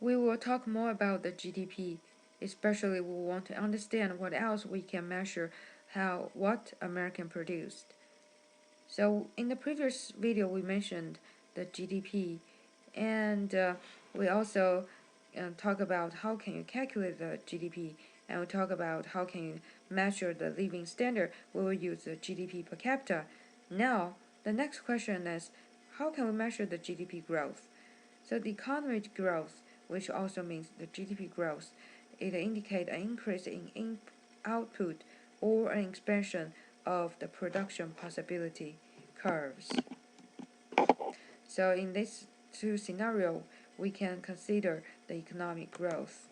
We will talk more about the GDP, especially we want to understand what else we can measure what American produced. So in the previous video we mentioned the GDP and we also talk about how can you calculate the GDP and we talk about how can you measure the living standard. We will use the GDP per capita. Now the next question is how can we measure the GDP growth? So the economic growth, which also means the GDP growth, it indicates an increase in output or an expansion of the production possibility curves. So in these two scenarios, we can consider the economic growth.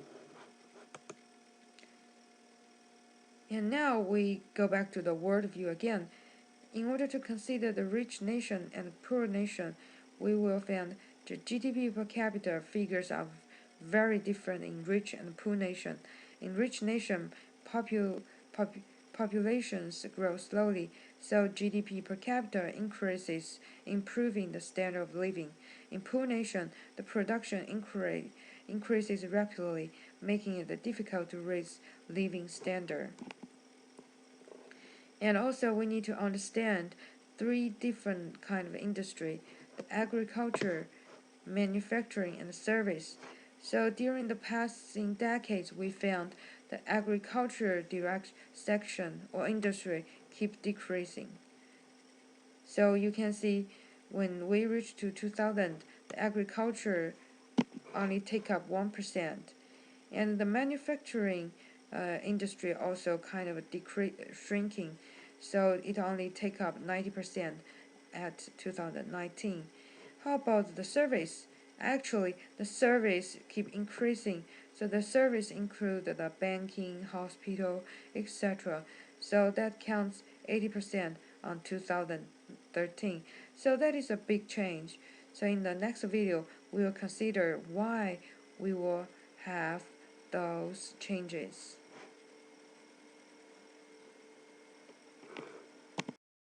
And now we go back to the world view again. In order to consider the rich nation and the poor nation, we will find the GDP per capita figures are very different in rich and poor nation. In rich nation, populations grow slowly, so GDP per capita increases, improving the standard of living. In poor nation, the production increases rapidly, making it difficult to raise living standard. And also we need to understand three different kind of industry: the agriculture, manufacturing, and service. So during the passing decades, we found the agriculture direct section or industry keep decreasing. So you can see when we reach to 2000, the agriculture only take up 1%, and the manufacturing industry also kind of shrinking, so it only take up 90% at 2019. How about the service? Actually, the service keep increasing. So the service include the banking, hospital, etc. So that counts 80% on 2013. So that is a big change. So in the next video, we will consider why we will have those changes.